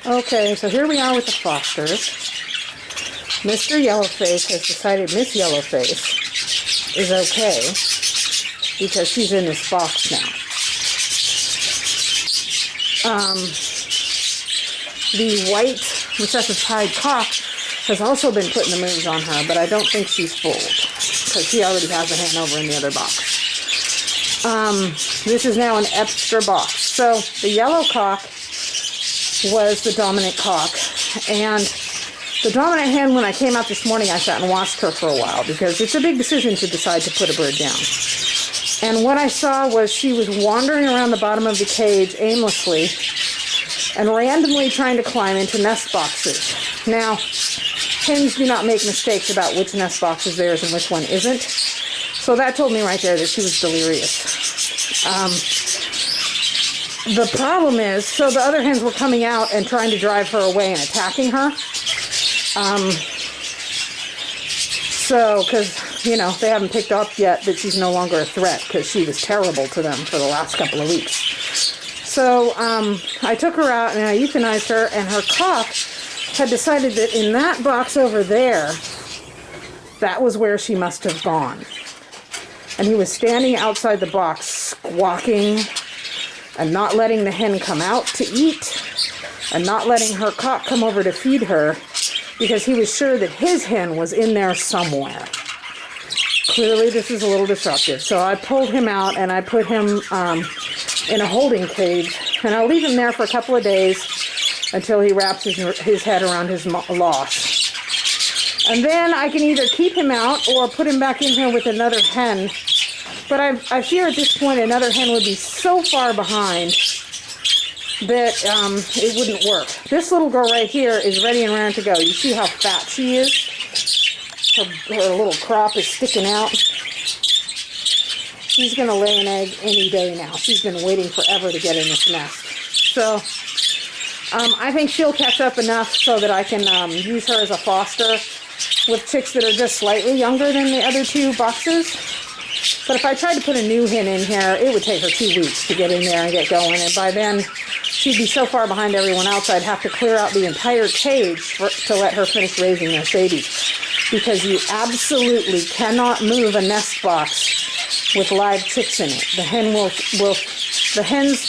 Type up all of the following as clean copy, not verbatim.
Okay, so here we are with the fosters. Mr. Yellowface has decided Miss Yellowface is okay because she's in this box now. The white recessive pied cock has also been putting the moves on her, but I don't think she's fooled because she already has a hen over in the other box. This is now an extra box. So the yellow cock was the dominant cock, and the dominant hen, when I came out this morning, I sat and watched her for a while because it's a big decision to decide to put a bird down. And what I saw was she was wandering around the bottom of the cage aimlessly and randomly trying to climb into nest boxes. Now, hens do not make mistakes about which nest box is theirs and which one isn't. So that told me right there that she was delirious. The problem is, so the other hens were coming out and trying to drive her away and attacking her. Because, you know, they haven't picked up yet that she's no longer a threat because she was terrible to them for the last couple of weeks. So I took her out and I euthanized her, and her cock had decided that in that box over there, that was where she must have gone. And he was standing outside the box squawking and not letting the hen come out to eat and not letting her cock come over to feed her because he was sure that his hen was in there somewhere. Clearly this is a little disruptive. So I pulled him out and I put him in a holding cage, and I'll leave him there for a couple of days until he wraps his head around his loss. And then I can either keep him out or put him back in here with another hen. But I fear at this point another hen would be so far behind that it wouldn't work. This little girl right here is ready and raring to go. You see how fat she is? Her little crop is sticking out. She's going to lay an egg any day now. She's been waiting forever to get in this nest. So I think she'll catch up enough so that I can use her as a foster with chicks that are just slightly younger than the other two boxes. But if I tried to put a new hen in here, it would take her 2 weeks to get in there and get going. And by then, she'd be so far behind everyone else, I'd have to clear out the entire cage to let her finish raising those babies. Because you absolutely cannot move a nest box with live chicks in it. The hens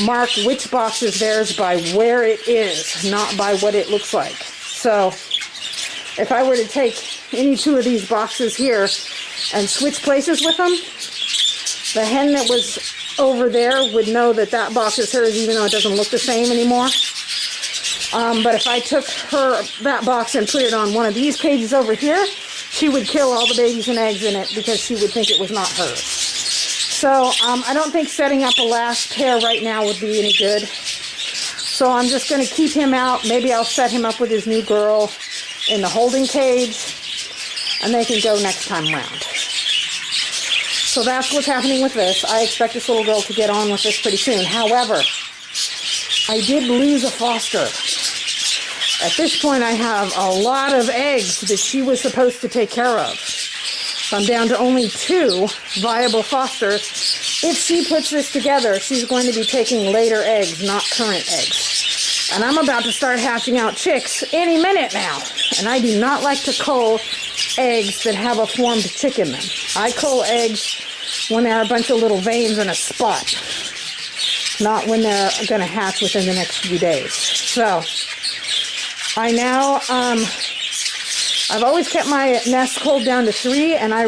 mark which box is theirs by where it is, not by what it looks like. So if I were to take any two of these boxes here and switch places with them, the hen that was over there would know that that box is hers even though it doesn't look the same anymore. But if I took that box and put it on one of these cages over here, she would kill all the babies and eggs in it because she would think it was not hers. So I don't think setting up a last pair right now would be any good. So I'm just going to keep him out. Maybe I'll set him up with his new girl in the holding cage, and they can go next time around. So that's what's happening with this. I expect this little girl to get on with this pretty soon. However, I did lose a foster. At this point, I have a lot of eggs that she was supposed to take care of. So I'm down to only 2 viable fosters. If she puts this together, she's going to be taking later eggs, not current eggs. And I'm about to start hatching out chicks any minute now. And I do not like to cull eggs that have a formed chick in them. I cull eggs when there are a bunch of little veins in a spot, not when they're going to hatch within the next few days. So I now, I've always kept my nest culled down to 3, and I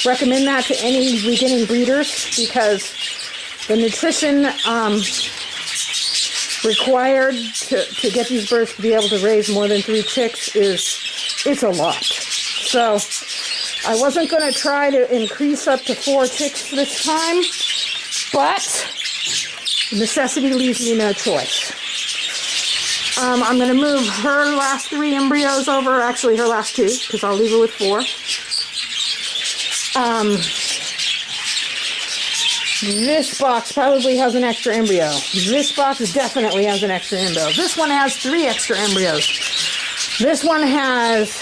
recommend that to any beginning breeders because the nutrition required to get these birds to be able to raise more than 3 chicks it's a lot. So I wasn't going to try to increase up to 4 chicks this time, but necessity leaves me no choice. I'm going to move her last 3 embryos over, actually her last 2, because I'll leave her with 4. This box probably has an extra embryo. This box definitely has an extra embryo. This one has 3 extra embryos. This one has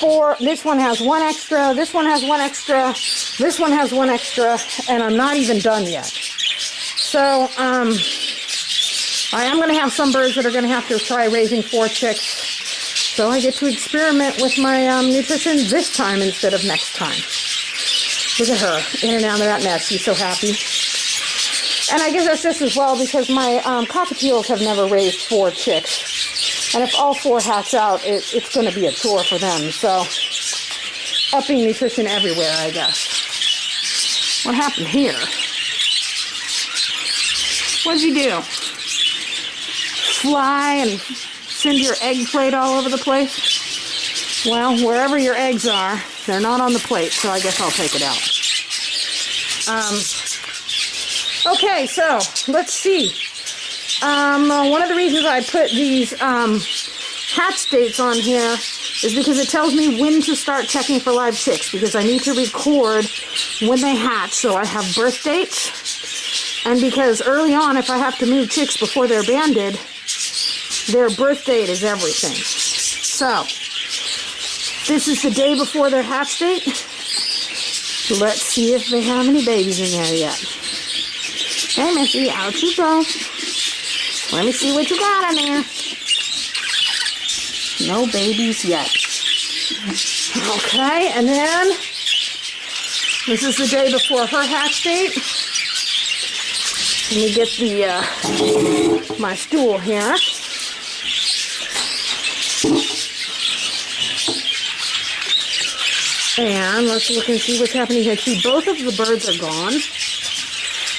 4. This one has 1 extra. This one has 1 extra. This one has 1 extra. And I'm not even done yet. So, I am going to have some birds that are going to have to try raising 4 chicks. So I get to experiment with my nutrition this time instead of next time. Look at her, in and out of that nest. She's so happy. And I guess that's just as well because my cockatiels have never raised 4 chicks. And if all 4 hatch out, it's going to be a chore for them. So, upping nutrition everywhere, I guess. What happened here? What'd you do? Fly and send your egg plate all over the place? Well, wherever your eggs are, they're not on the plate, so I guess I'll take it out. Okay, so let's see. One of the reasons I put these hatch dates on here is because it tells me when to start checking for live chicks, because I need to record when they hatch, so I have birth dates. And because early on, if I have to move chicks before they're banded, their birth date is everything. So, this is the day before their hatch date. Let's see if they have any babies in there yet. Hey, Missy, out you go. Let me see what you got in there. No babies yet. Okay, and then this is the day before her hatch date. Let me get the my stool here. And let's look and see what's happening here. See, both of the birds are gone,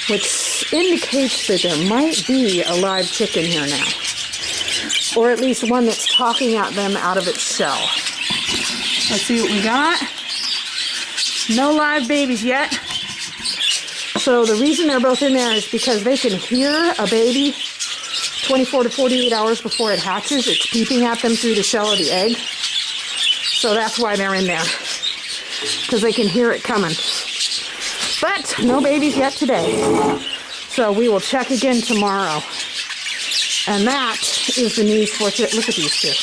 which indicates that there might be a live chick in here now. Or at least one that's talking at them out of its shell. Let's see what we got. No live babies yet. So the reason they're both in there is because they can hear a baby 24 to 48 hours before it hatches. It's peeping at them through the shell of the egg. So that's why they're in there. Because they can hear it coming. But no babies yet today. So we will check again tomorrow. And that is the news for today. Look at these two.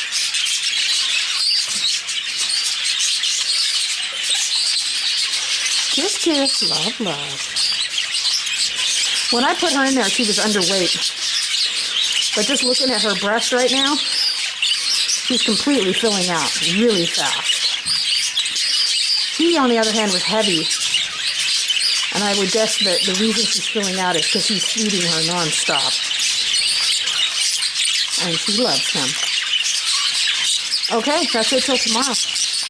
Kiss, kiss, love, love. When I put her in there, she was underweight. But just looking at her breast right now, she's completely filling out really fast. He, on the other hand, was heavy. And I would guess that the reason she's filling out is because he's feeding her nonstop. And she loves him. Okay, that's it till tomorrow.